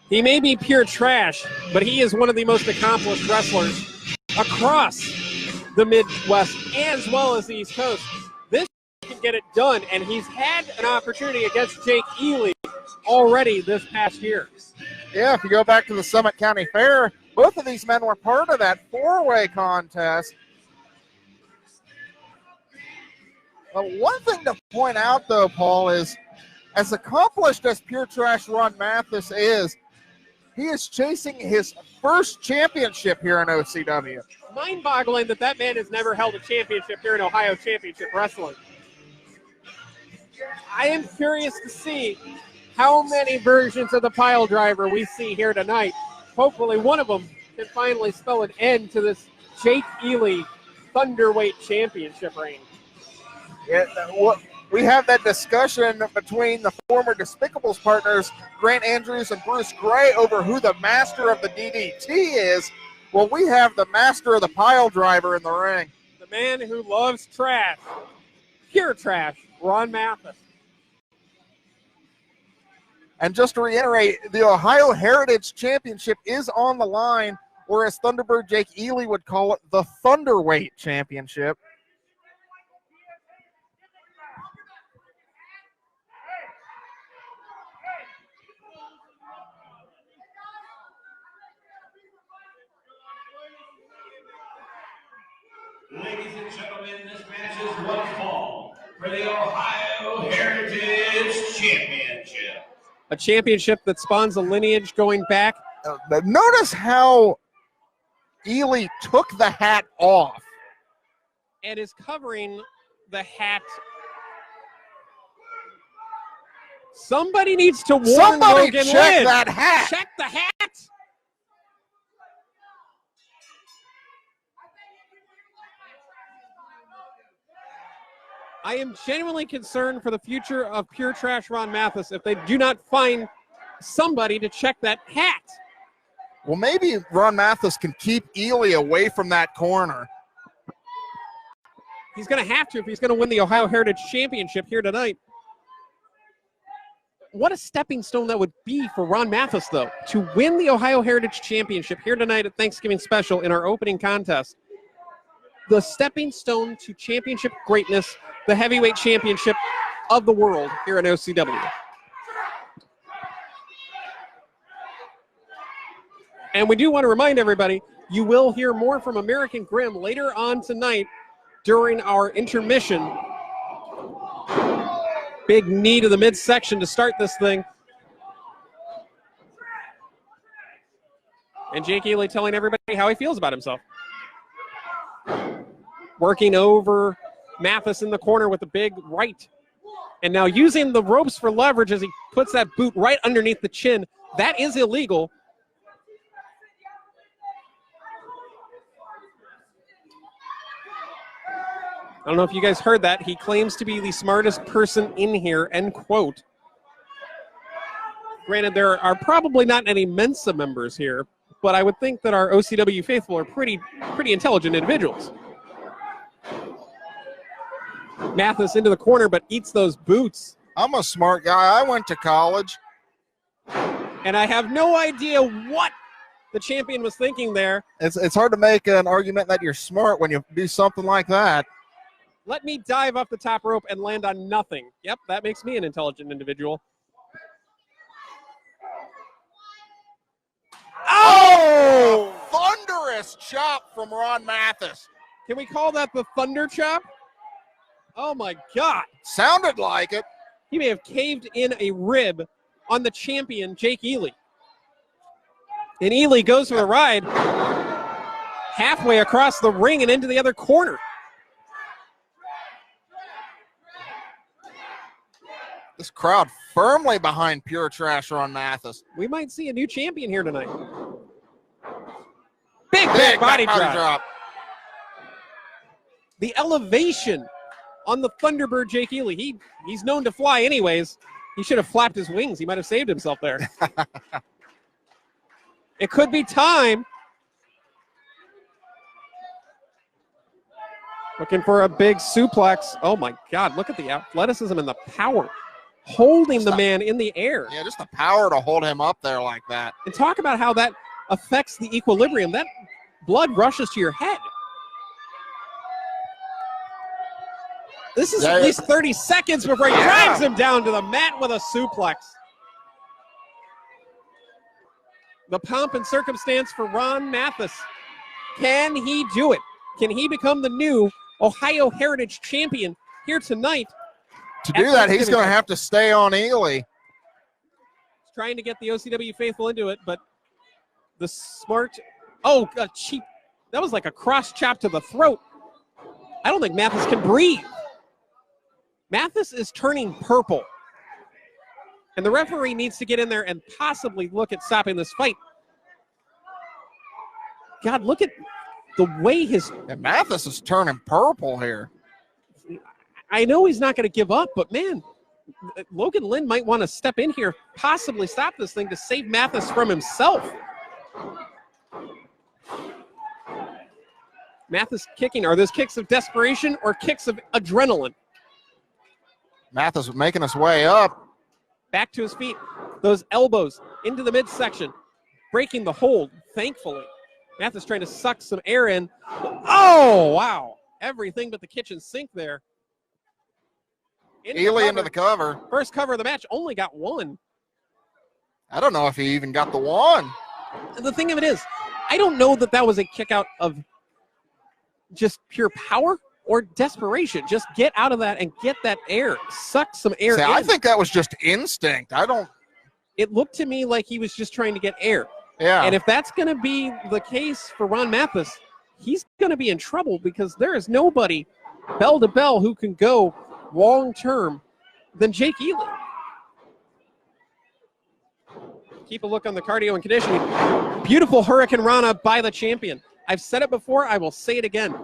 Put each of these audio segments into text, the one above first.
He may be pure trash, but he is one of the most accomplished wrestlers across the Midwest as well as the East Coast. This can get it done, and he's had an opportunity against Jake Ely already this past year. Yeah, if you go back to the Summit County Fair, both of these men were part of that four-way contest. One thing to point out, though, Paul, is as accomplished as Pure Trash Ron Mathis is, he is chasing his first championship here in OCW. Mind-boggling that man has never held a championship here in Ohio Championship Wrestling. I am curious to see how many versions of the pile driver we see here tonight. Hopefully one of them can finally spell an end to this Jake Ely Thunderweight Championship reign. Yeah, we have that discussion between the former Despicables partners, Grant Andrews and Bruce Gray, over who the master of the DDT is. Well, we have the master of the pile driver in the ring. The man who loves trash, pure trash, Ron Mathis. And just to reiterate, the Ohio Heritage Championship is on the line, or as Thunderbird Jake Ely would call it, the Thunderweight Championship. Ladies and gentlemen, this match is one fall for the Ohio Heritage Championship. A championship that spawns a lineage going back. Notice how Ely took the hat off. And is covering the hat. Somebody needs to warn Somebody Logan check Lynn. that hat. Check the hat. I am genuinely concerned for the future of Pure Trash Ron Mathis if they do not find somebody to check that hat. Well, maybe Ron Mathis can keep Ely away from that corner. He's going to have to if he's going to win the Ohio Heritage Championship here tonight. What a stepping stone that would be for Ron Mathis, though, to win the Ohio Heritage Championship here tonight at Thanksgiving Special in our opening contest. The stepping stone to championship greatness, the heavyweight championship of the world here in OCW. And we do want to remind everybody, you will hear more from American Grimm later on tonight during our intermission. Big knee to the midsection to start this thing. And Jake Ely telling everybody how he feels about himself. Working over Mathis in the corner with a big right. And now using the ropes for leverage as he puts that boot right underneath the chin. That is illegal. I don't know if you guys heard that. He claims to be the smartest person in here, end quote. Granted, there are probably not any Mensa members here, but I would think that our OCW faithful are pretty intelligent individuals. Mathis into the corner, but eats those boots. I'm a smart guy. I went to college. And I have no idea what the champion was thinking there. It's hard to make an argument that you're smart when you do something like that. Let me dive off the top rope and land on nothing. Yep, that makes me an intelligent individual. Oh! Thunderous chop from Ron Mathis. Can we call that the Thunder Chop? Oh, my God. Sounded like it. He may have caved in a rib on the champion, Jake Ely. And Ely goes for a ride halfway across the ring and into the other corner. This crowd firmly behind Pure Trash Ron Mathis. We might see a new champion here tonight. Big body drop. The elevation on the Thunderbird Jake Ely. He's known to fly anyways. He should have flapped his wings. He might have saved himself there. It could be time. Looking for a big suplex. Oh, my God. Look at the athleticism and the power. holding the man in the air. Yeah, just the power to hold him up there like that. And talk about how that affects the equilibrium. That blood rushes to your head. This is at least 30 seconds before he drives him down to the mat with a suplex. The pomp and circumstance for Ron Mathis. Can he do it? Can he become the new Ohio Heritage Champion here tonight? To do that, he's going to have to stay on Ely. He's trying to get the OCW faithful into it, but the smart, cheap, that was like a cross chop to the throat. I don't think Mathis can breathe. Mathis is turning purple. And the referee needs to get in there and possibly look at stopping this fight. God, look at the way And Mathis is turning purple here. I know he's not going to give up, but man, Logan Lynn might want to step in here, possibly stop this thing to save Mathis from himself. Mathis kicking. Are those kicks of desperation or kicks of adrenaline? Mathis making his way up. Back to his feet. Those elbows into the midsection. Breaking the hold, thankfully. Mathis trying to suck some air in. Oh, wow. Everything but the kitchen sink there. Ely into the cover. First cover of the match, only got one. I don't know if he even got the one. The thing of it is, I don't know that that was a kick out of just pure power or desperation. Just get out of that and get that air. Suck some air in. I think that was just instinct. It looked to me like he was just trying to get air. Yeah. And if that's going to be the case for Ron Mathis, he's going to be in trouble because there is nobody bell to bell who can go long-term than Jake Ely. Keep a look on the cardio and conditioning. Beautiful Hurricane Rana by the champion. I've said it before, I will say it again.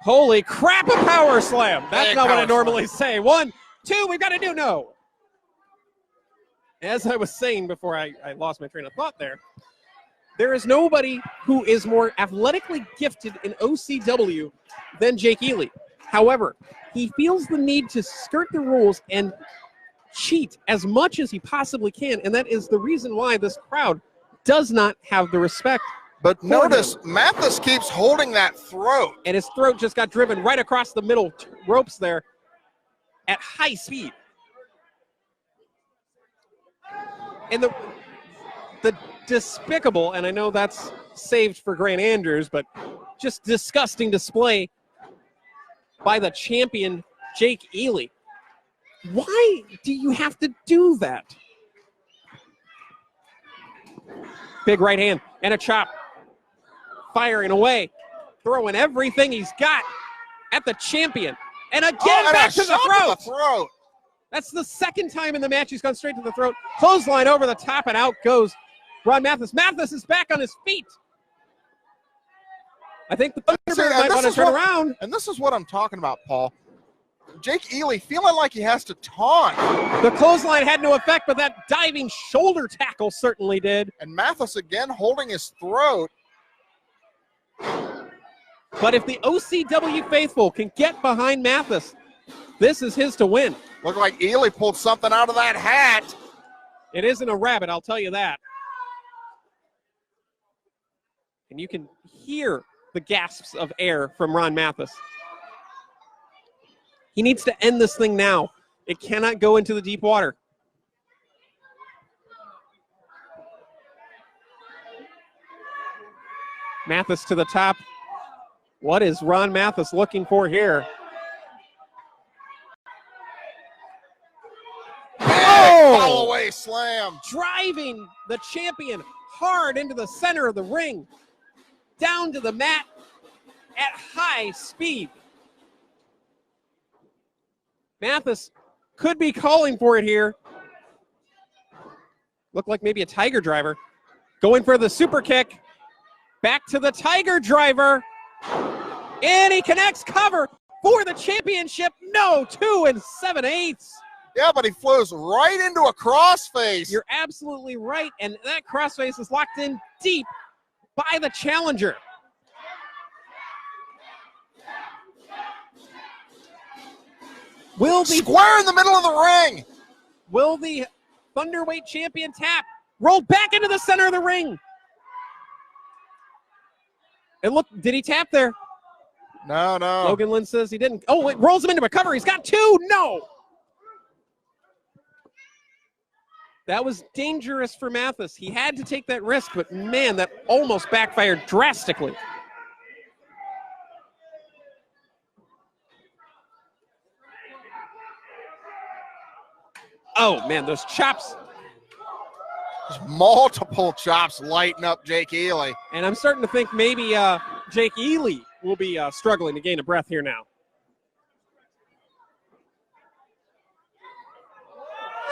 Holy crap, a power slam. That's not what I normally say. 1, 2, we've got to do no. As I was saying before I lost my train of thought there is nobody who is more athletically gifted in OCW than Jake Ely. However, he feels the need to skirt the rules and cheat as much as he possibly can, and that is the reason why this crowd does not have the respect. But notice, Mathis keeps holding that throat. And his throat just got driven right across the middle ropes there at high speed. And the despicable, and I know that's saved for Grant Andrews, but just disgusting display by the champion, Jake Ely. Why do you have to do that? Big right hand and a chop. Firing away. Throwing everything he's got at the champion. And again, back to the throat. That's the second time in the match he's gone straight to the throat. Clothesline over the top, and out goes Ron Mathis. Mathis is back on his feet. I think the Thunderbird might want to turn around. And this is what I'm talking about, Paul. Jake Ely feeling like he has to taunt. The clothesline had no effect, but that diving shoulder tackle certainly did. And Mathis again holding his throat. But if the OCW faithful can get behind Mathis, this is his to win. Looked like Ely pulled something out of that hat. It isn't a rabbit, I'll tell you that. And you can hear the gasps of air from Ron Mathis. He needs to end this thing now. It cannot go into the deep water. Mathis to the top. What is Ron Mathis looking for here? Fall away slam. Driving the champion hard into the center of the ring. Down to the mat at high speed. Mathis could be calling for it here. Looked like maybe a Tiger driver. Going for the super kick. Back to the Tiger driver. And he connects, cover for the championship. No, 2 7/8. Yeah, but he flows right into a crossface. You're absolutely right. And that crossface is locked in deep by the challenger. Square in the middle of the ring. Will the Thunderweight champion tap? Rolled back into the center of the ring. And look, did he tap there? No. Logan Lynn says he didn't. Oh, it rolls him into a cover. He's got two. No. That was dangerous for Mathis. He had to take that risk, but man, that almost backfired drastically. Oh, man, those chops. There's multiple chops lighting up Jake Ely. And I'm starting to think maybe Jake Ely will be struggling to gain a breath here now.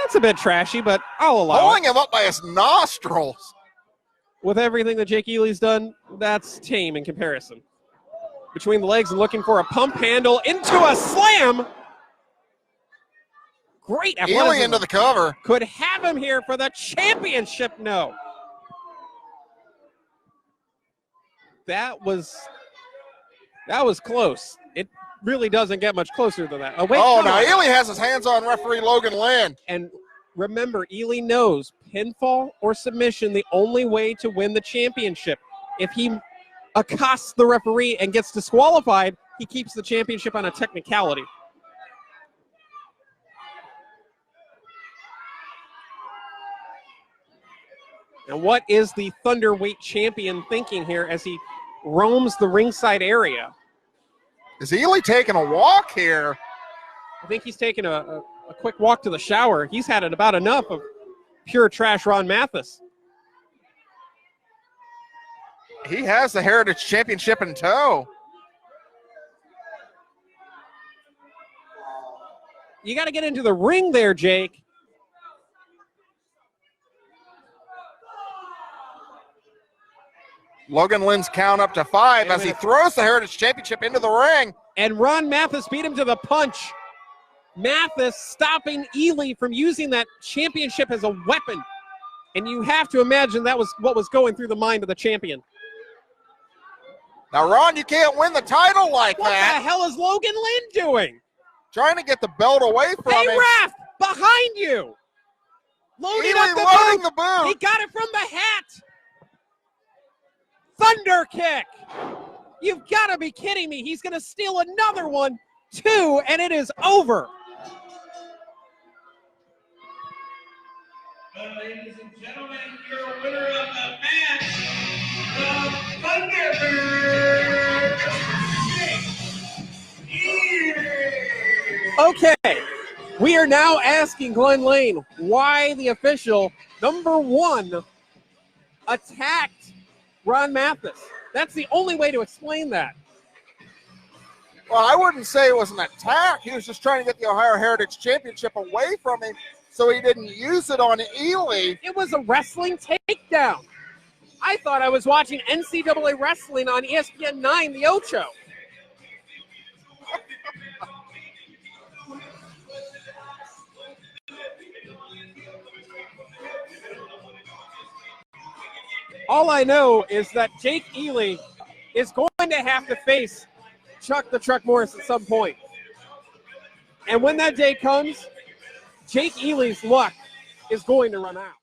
That's a bit trashy, but I'll allow Pulling it. him up by his nostrils. With everything that Jake Ely's done, that's tame in comparison. Between the legs and looking for a pump handle into a slam. Great athleticism. Ely into the cover. Could have him here for the championship. No. That was close. It really doesn't get much closer than that. Oh, wait. Oh, no. now Ely has his hands on referee Logan Lynn. And remember, Ely knows pinfall or submission the only way to win the championship. If he accosts the referee and gets disqualified, he keeps the championship on a technicality. And what is the Thunderweight champion thinking here as he roams the ringside area? Is Ely taking a walk here? I think he's taking a quick walk to the shower. He's had it about enough of pure trash Ron Mathis. He has the Heritage Championship in tow. You got to get into the ring there, Jake. Logan Lynn's count up to 5 as he throws the Heritage Championship into the ring. And Ron Mathis beat him to the punch. Mathis stopping Ely from using that championship as a weapon. And you have to imagine that was what was going through the mind of the champion. Now, Ron, you can't win the title like that. What the hell is Logan Lynn doing? Trying to get the belt away from him. Hey, ref, behind you. Loading Ely up the loading boot. the boot. He got it from the hat. Thunder kick. You've got to be kidding me. He's going to steal another one, too, and it is over. Ladies and gentlemen, your winner of the match, the Thunderbird, Okay, we are now asking Glenn Lane why the official, number 1, attacked Ron Mathis. That's the only way to explain that. Well, I wouldn't say it was an attack. He was just trying to get the Ohio Heritage Championship away from him so he didn't use it on Ely. It was a wrestling takedown. I thought I was watching NCAA wrestling on ESPN 9, the Ocho. All I know is that Jake Ely is going to have to face Chuck the Truck Morris at some point. And when that day comes, Jake Ely's luck is going to run out.